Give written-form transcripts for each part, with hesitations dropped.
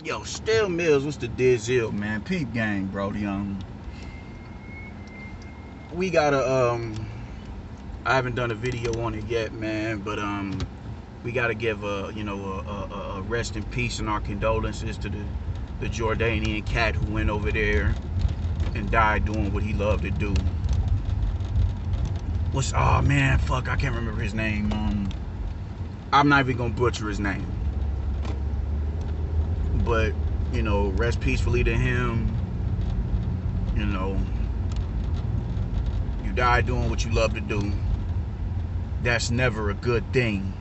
Yo, Still Mills, what's the deal, man? Peep gang, bro. We gotta I haven't done a video on it yet, man, but we gotta give a rest in peace and our condolences to the Jordanian cat who went over there and died doing what he loved to do. Oh man, fuck, I can't remember his name. I'm not even gonna butcher his name, but rest peacefully to him. You die doing what you love to do. That's never a good thing.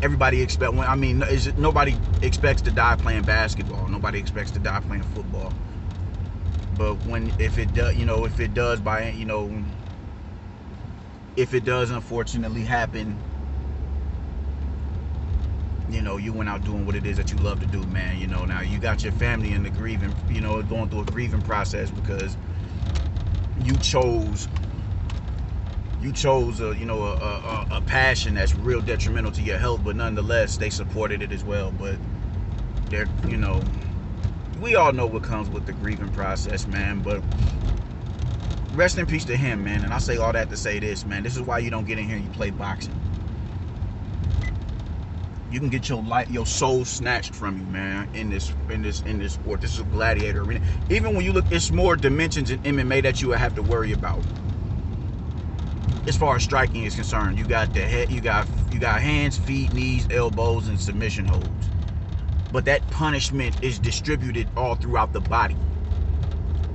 Nobody expects to die playing basketball. Nobody expects to die playing football. But if it does unfortunately happen, you went out doing what it is that you love to do, man. Now you got your family in the grieving, going through a grieving process because you chose a passion that's real detrimental to your health, but nonetheless they supported it as well. But we all know what comes with the grieving process, man. But rest in peace to him, man. And I say all that to say this, man. This is why you don't get in here and you play boxing. You can get your soul snatched from you, man, in this sport. This is a gladiator arena. Even when you look, it's more dimensions in MMA that you have to worry about. As far as striking is concerned, you got the head, you got hands, feet, knees, elbows, and submission holds. But that punishment is distributed all throughout the body.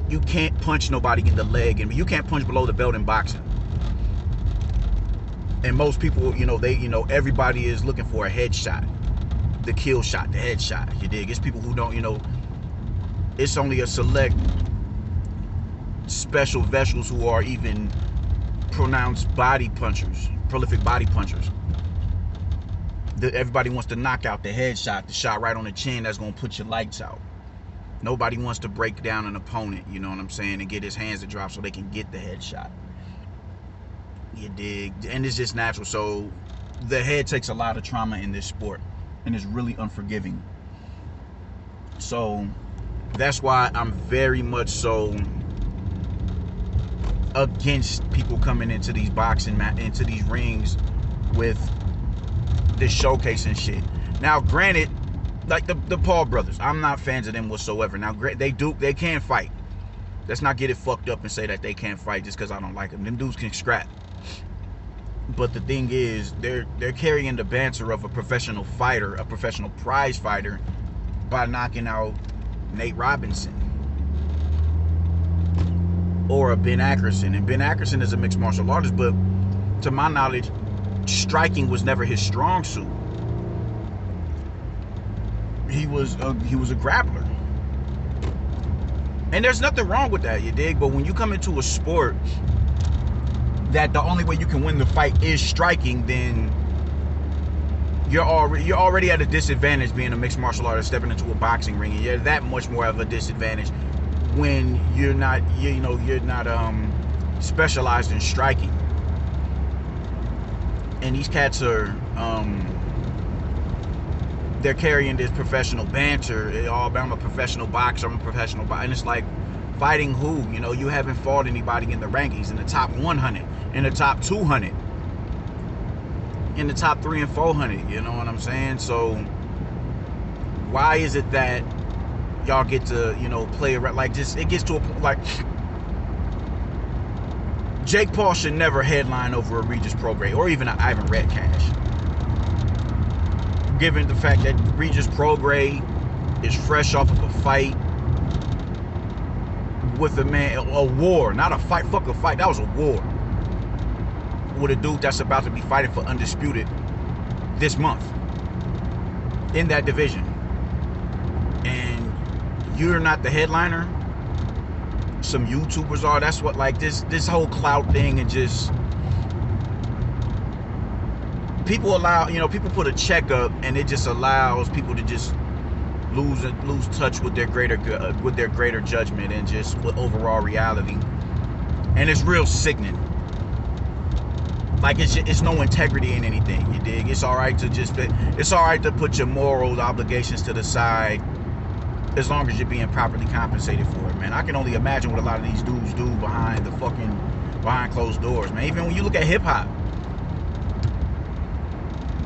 You can't punch nobody in the leg, and you can't punch below the belt in boxing. And most people, everybody is looking for a headshot, the kill shot, the headshot. You dig? It's people who don't, it's only a select special vessels who are even pronounced body punchers, prolific body punchers. Everybody wants to knock out the headshot, the shot right on the chin that's gonna put your lights out. Nobody wants to break down an opponent, you know what I'm saying, and get his hands to drop so they can get the headshot. You dig? And it's just natural. So the head takes a lot of trauma in this sport, and it's really unforgiving. So that's why I'm very much so against people coming into these into these rings with this showcasing shit. Now, granted, like the Paul brothers, I'm not fans of them whatsoever. Now, they can fight. Let's not get it fucked up and say that they can't fight just because I don't like them. Them dudes can scrap. But the thing is, they're carrying the banter of a professional fighter, a professional prize fighter, by knocking out Nate Robinson or a Ben Ackerson. And Ben Ackerson is a mixed martial artist, but to my knowledge, striking was never his strong suit. He was a grappler, and there's nothing wrong with that, you dig? But when you come into a sport that the only way you can win the fight is striking, then you're already at a disadvantage being a mixed martial artist stepping into a boxing ring, and you're that much more of a disadvantage when you're not specialized in striking. And these cats are they're carrying this professional banter. I'm a professional boxer, I'm a professional boxer. And it's like, fighting who? You haven't fought anybody in the rankings, in the top 100, in the top 200, in the top 300 and 400. You know what I'm saying? So why is it that y'all get to, play around? Like, just, it gets to a point, like, Jake Paul should never headline over a Regis Prograis or even an Ivan Redcash. Given the fact that Regis Prograis is fresh off of a fight with a war, not a fight, fuck a fight, that was a war, with a dude that's about to be fighting for undisputed this month in that division, and you're not the headliner. Some YouTubers are. That's what, like, this whole clout thing, and just people put a check up, and it just allows people to just lose touch with their greater judgment and just with overall reality. And it's real sickening. Like it's no integrity in anything. You dig? It's all right to it's all right to put your moral obligations to the side, as long as you're being properly compensated for it, man. I can only imagine what a lot of these dudes do behind closed doors, man. Even when you look at hip hop,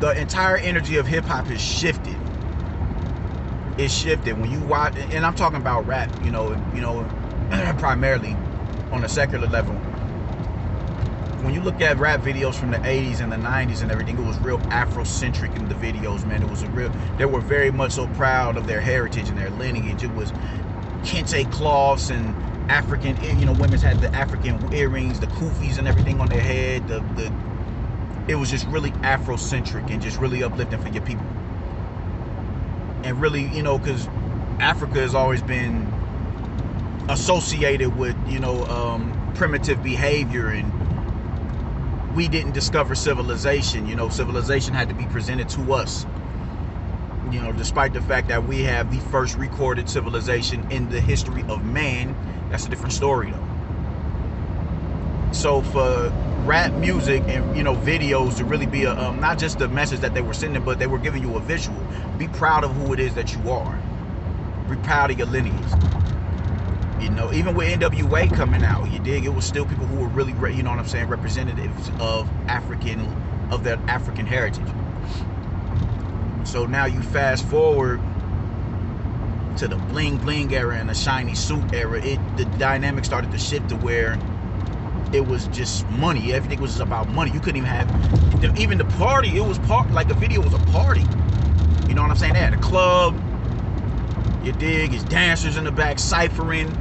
the entire energy of hip hop is shifted. It's shifted when you watch, and I'm talking about rap, primarily on a secular level. When you look at rap videos from the 80s and the 90s and everything, it was real Afrocentric in the videos, man. They were very much so proud of their heritage and their lineage. It was kente cloths and African, women's had the African earrings, the kufis and everything on their head. It was just really Afrocentric and just really uplifting for your people. And really, because Africa has always been associated with, primitive behavior, and we didn't discover civilization. Civilization had to be presented to us. Despite the fact that we have the first recorded civilization in the history of man, that's a different story though. So for rap music and videos to really be not just the message that they were sending, but they were giving you a visual. Be proud of who it is that you are. Be proud of your lineage. Even with NWA coming out, you dig, it was still people who were really, representatives of their African heritage. So now you fast forward to the bling bling era and the shiny suit era. The dynamic started to shift to where it was just money. Everything was about money. You couldn't even have even the party. It was like the video was a party. You know what I'm saying? They had a club. You dig? It's dancers in the back ciphering.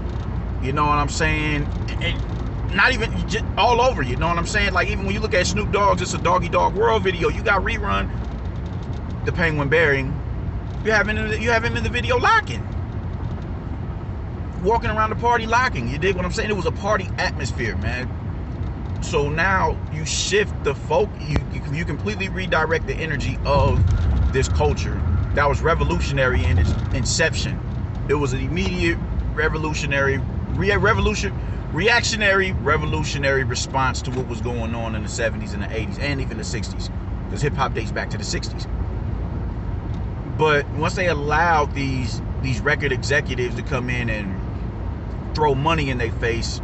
You know what I'm saying? And not even just all over. You know what I'm saying? Like even when you look at Snoop Dogg's "It's a Doggy Dog World" video, you got Rerun, the Penguin bearing. You have him in the video locking, walking around the party locking. You dig what I'm saying? It was a party atmosphere, man. So now you shift the folk. You completely redirect the energy of this culture that was revolutionary in its inception. It was an immediate reactionary response to what was going on in the 70s and the 80s and even the 60s, because hip-hop dates back to the 60s. But once they allowed these record executives to come in and throw money in their face,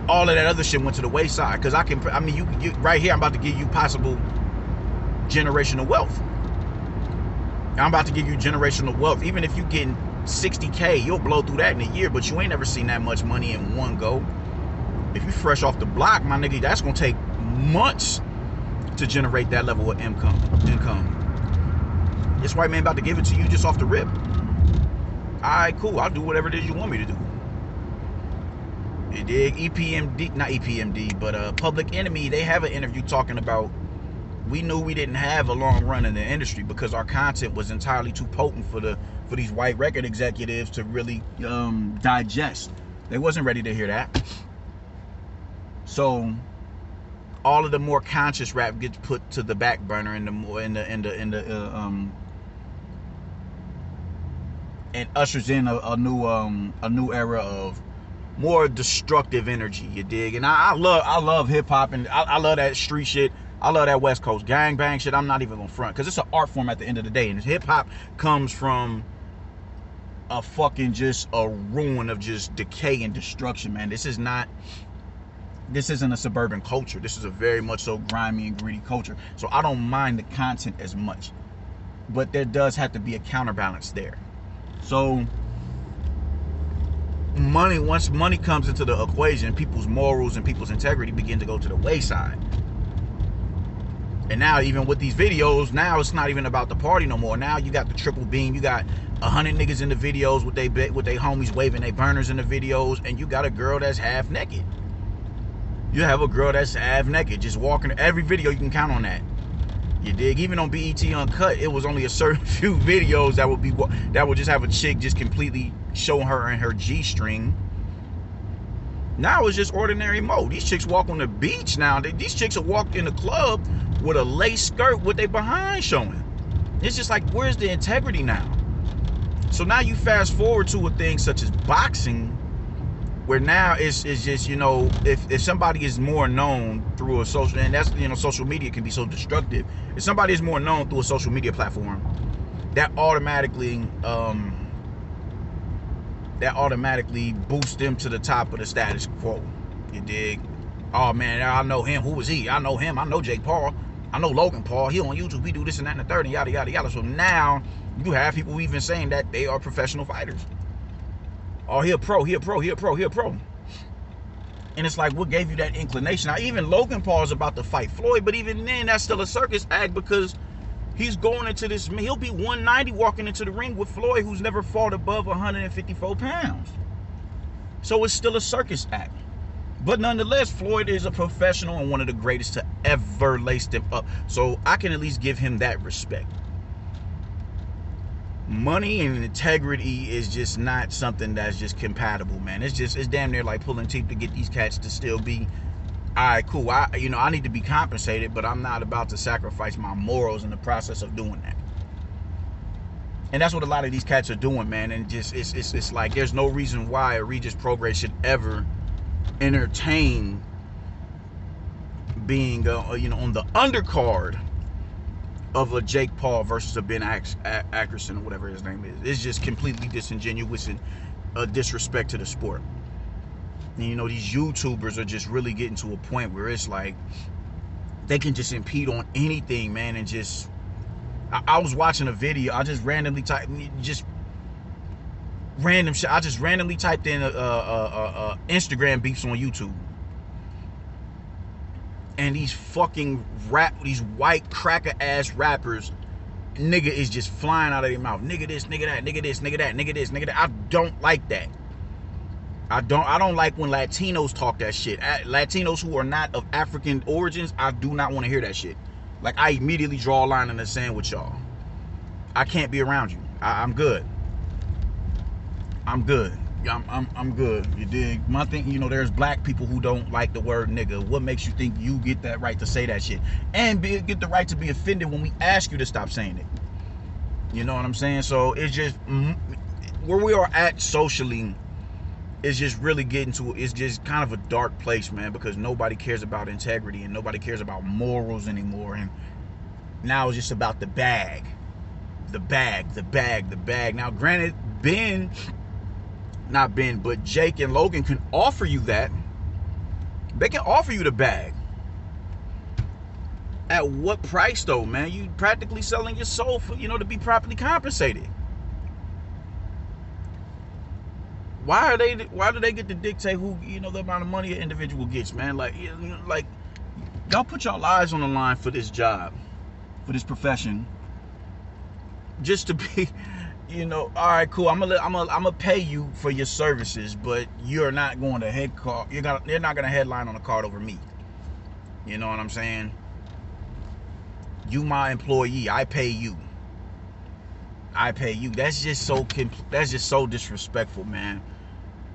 all of that other shit went to the wayside. Because you right here, I'm about to give you possible generational wealth. I'm about to give you generational wealth. Even if you getting 60K, you'll blow through that in a year, but you ain't never seen that much money in one go. If you fresh off the block, my nigga, that's gonna take months to generate that level of income. This white man about to give it to you just off the rip. Alright, cool, I'll do whatever it is you want me to do. You dig? Not EPMD, but Public Enemy, they have an interview talking about, we knew we didn't have a long run in the industry because our content was entirely too potent for these white record executives to really digest. They wasn't ready to hear that. So all of the more conscious rap gets put to the back burner and ushers in a new era of more destructive energy. You dig? And I love hip hop, and I love that street shit. I love that West Coast gang bang shit. I'm not even gonna front, because it's an art form at the end of the day, and hip hop comes from a fucking just a ruin of just decay and destruction, man. This isn't a suburban culture. This is a very much so grimy and gritty culture. So I don't mind the content as much, but there does have to be a counterbalance there. So once money comes into the equation, people's morals and people's integrity begin to go to the wayside. And now even with these videos, now it's not even about the party no more. Now you got the triple beam. You got 100 niggas in the videos with they homies waving their burners in the videos, and you got a girl that's half naked. You have a girl that's half naked just walking. Every video you can count on that. You dig? Even on BET Uncut, it was only a certain few videos that would just have a chick just completely show her in her G-string. Now it's just ordinary mode. These chicks walk on the beach now. These chicks will walk in the club with a lace skirt with their behind showing. It's just like, where's the integrity now? So now you fast forward to a thing such as boxing, Where now it's just, you know, if somebody is more known through a social, and that's, you know, social media can be so destructive. If somebody is more known through a social media platform, that automatically boosts them to the top of the status quo. You dig? Oh man, I know him. Who is he? I know him. I know Jake Paul. I know Logan Paul. He on YouTube. We do this and that and the third and yada yada yada. So now you have people even saying that they are professional fighters. Oh, he a pro. He a pro. He a pro. He a pro. And it's like, what gave you that inclination? Now, even Logan Paul is about to fight Floyd, but even then, that's still a circus act because he's going into this. He'll be 190 walking into the ring with Floyd, who's never fought above 154 pounds. So it's still a circus act. But nonetheless, Floyd is a professional and one of the greatest to ever lace them up. So I can at least give him that respect. Money and integrity is just not something that's just compatible, man. It's damn near like pulling teeth to get these cats to still be, all right, cool. I need to be compensated, but I'm not about to sacrifice my morals in the process of doing that. And that's what a lot of these cats are doing, man. And just it's like there's no reason why a Regis Prograis should ever entertain being on the undercard of a Jake Paul versus a Ben Ackerson or whatever his name is. It's just completely disingenuous and a disrespect to the sport. And you know, these YouTubers are just really getting to a point where it's like they can just impede on anything, man. And just I was watching a video. I just randomly typed random shit. I just randomly typed in Instagram beefs on YouTube, and these fucking these white cracker ass rappers, nigga is just flying out of their mouth. Nigga this, nigga that, nigga this, nigga that, nigga this, nigga that. I don't like that. I don't like when Latinos talk that shit. Latinos who are not of African origins, I do not want to hear that shit. Like, I immediately draw a line in the sand with y'all. I can't be around you. I'm good. I'm good. I'm good. You dig? My thing, you know, there's black people who don't like the word nigga. What makes you think you get that right to say that shit? And get the right to be offended when we ask you to stop saying it. You know what I'm saying? So it's just where we are at socially is just really getting to, it's just kind of a dark place, man, because nobody cares about integrity and nobody cares about morals anymore. And now it's just about the bag. The bag, the bag, the bag. Now, granted, but Jake and Logan can offer you that. They can offer you the bag. At what price, though, man? You practically selling your soul for, to be properly compensated. Why do they get to dictate who, the amount of money an individual gets, man? Like y'all put your lives on the line for this job, for this profession, just to be, all right, cool. I'm gonna pay you for your services, but you're not going to you're not gonna headline on a card over me. You know what I'm saying? You my employee. I pay you. That's just so disrespectful, man.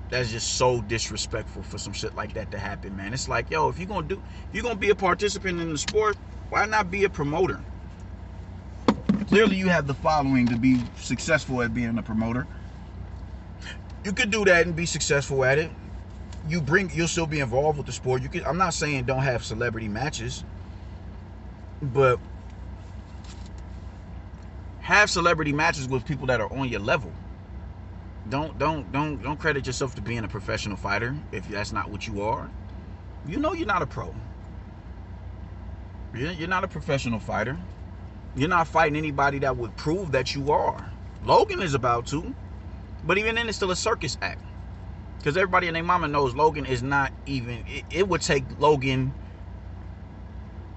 That's just so disrespectful for some shit like that to happen, man. It's like, yo, if you're gonna be a participant in the sport, why not be a promoter? Clearly you have the following to be successful at being a promoter. You could do that and be successful at it. You'll still be involved with the sport. I'm not saying don't have celebrity matches, but have celebrity matches with people that are on your level. Don't credit yourself to being a professional fighter if that's not what you are. You're not a pro. You're not a professional fighter. You're not fighting anybody that would prove that you are. Logan is about to, but even then it's still a circus act. Because everybody and their mama knows Logan is not even, it would take Logan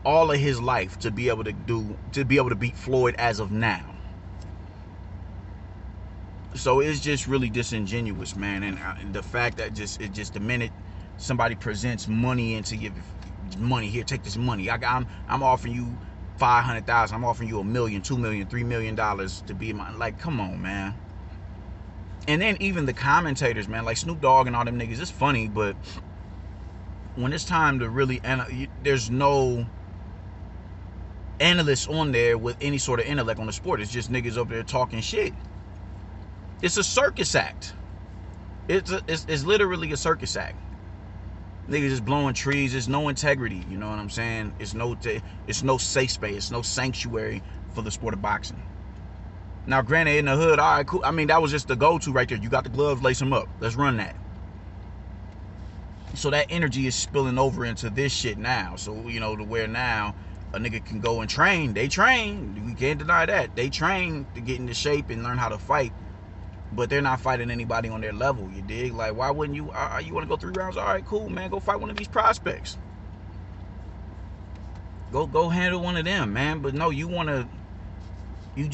all of his life to be able to beat Floyd as of now. So it's just really disingenuous, man. And the fact that the minute somebody presents money into your money, here, take this money. I'm offering you $500,000. I'm offering you $1 million, $2 million, $3 million to be my, like, come on, man. And then even the commentators, man, like Snoop Dogg and all them niggas, it's funny, but when it's time to really, there's no analysts on there with any sort of intellect on the sport. It's just niggas over there talking shit. It's a circus act. It's literally a circus act. Niggas just blowing trees. There's no integrity. You know what I'm saying? It's no safe space. It's no sanctuary for the sport of boxing. Now, granted, in the hood, all right, cool. I mean, that was just the go-to right there. You got the gloves, lace them up. Let's run that. So that energy is spilling over into this shit now. So, you know, to where now a nigga can go and train. They train. We can't deny that. They train to get into shape and learn how to fight. But they're not fighting anybody on their level, you dig? Like, why wouldn't you? You want to go 3 rounds? All right, cool, man. Go fight one of these prospects. Go handle one of them, man. But no, you want to. You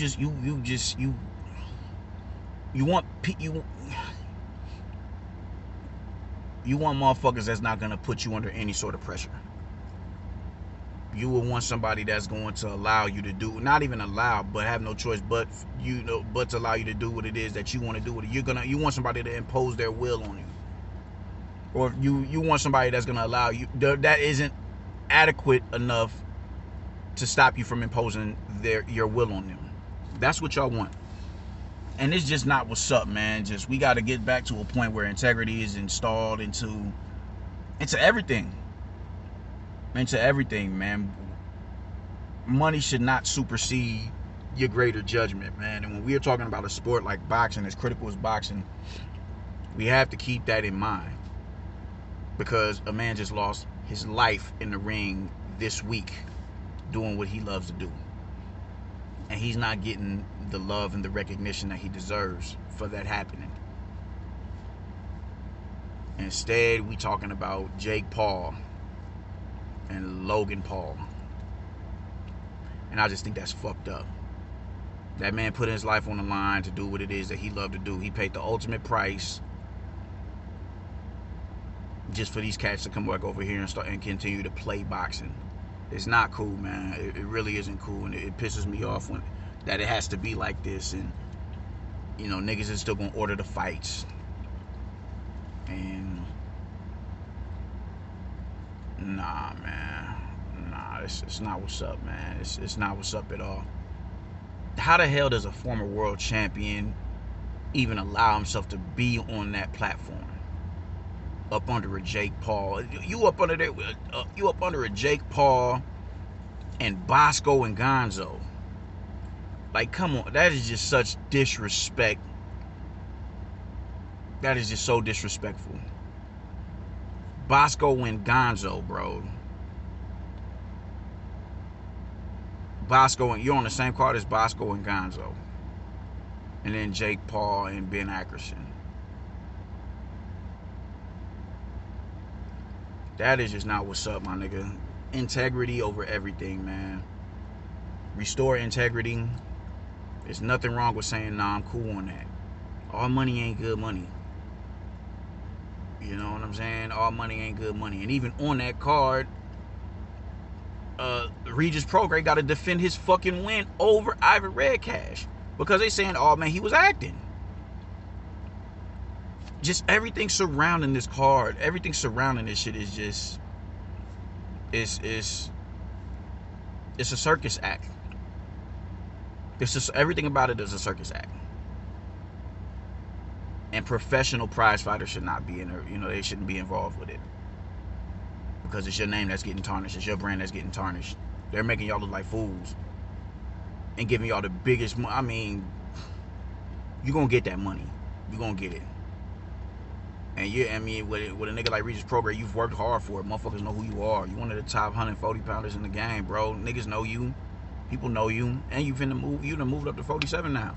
want motherfuckers that's not gonna put you under any sort of pressure. You will want somebody that's going to allow you to do, not even allow, but have no choice, but but to allow you to do what it is that you want to do. You want somebody to impose their will on you, or you want somebody that's gonna allow you. That isn't adequate enough to stop you from imposing your will on them. That's what y'all want. And it's just not what's up, man. Just we got to get back to a point where integrity is installed into everything. Into everything, man. Money should not supersede your greater judgment, man. And when we are talking about a sport like boxing, as critical as boxing, we have to keep that in mind. Because a man just lost his life in the ring this week doing what he loves to do. And he's not getting the love and the recognition that he deserves for that happening. Instead, we talking about Jake Paul and Logan Paul. And I just think that's fucked up. That man put his life on the line to do what it is that he loved to do. He paid the ultimate price just for these cats to come back over here and continue to play boxing. It's not cool, man. It really isn't cool, and it pisses me off that it has to be like this. And you know, niggas is still gonna order the fights, and nah, man, nah, it's not what's up, man. It's not what's up at all. How the hell does a former world champion even allow himself to be on that platform? Up under a Jake Paul, you up under there, you up under a Jake Paul and Bosco and Gonzo. Like, come on, that is just such disrespect. That is just so disrespectful. Bosco and Gonzo, bro. Bosco, and you're on the same card as Bosco and Gonzo, and then Jake Paul and Ben Ackerson. That is just not what's up, my nigga. Integrity over everything, man. Restore integrity. There's nothing wrong with saying, nah, I'm cool on that. All money ain't good money. You know what I'm saying? All money ain't good money. And even on that card, Regis Prograis got to defend his fucking win over Ivan Redcash. Because they saying, oh, man, he was acting. Just everything surrounding this card, everything surrounding this shit is just, it's a circus act. It's just, everything about it is a circus act. And professional prize fighters should not be in there. You know, they shouldn't be involved with it. Because it's your name that's getting tarnished. It's your brand that's getting tarnished. They're making y'all look like fools. And giving y'all the biggest, I mean, you're going to get that money. You're going to get it. And yeah, I mean, with a nigga like Regis Prograis, you've worked hard for it. Motherfuckers know who you are. You one of the top 140 pounders in the game, bro. Niggas know you. People know you. And you done moved up to 47 now.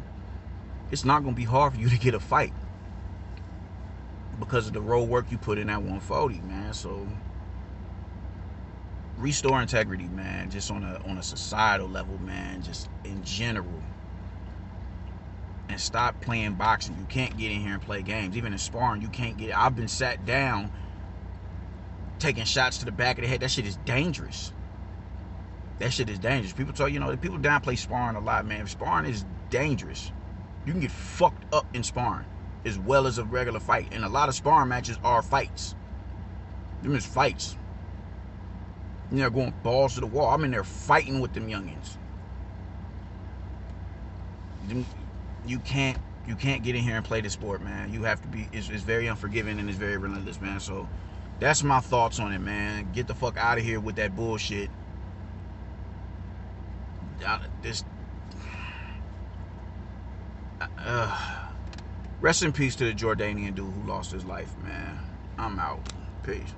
It's not going to be hard for you to get a fight. Because of the road work you put in at 140, man. So, restore integrity, man. Just on a societal level, man. Just in general. And stop playing boxing. You can't get in here and play games. Even in sparring, you can't get. I've been sat down taking shots to the back of the head. That shit is dangerous. That shit is dangerous. People tell you know, people downplay sparring a lot, man. Sparring is dangerous. You can get fucked up in sparring as well as a regular fight. And a lot of sparring matches are fights. Them is fights. You know, going balls to the wall. I'm in there fighting with them youngins. You can't You can't get in here and play the sport, man. You have to be. It's very unforgiving and it's very relentless, man. So that's my thoughts on it, man. Get the fuck out of here with that bullshit. This. Rest in peace to the Jordanian dude who lost his life, man. I'm out. Peace.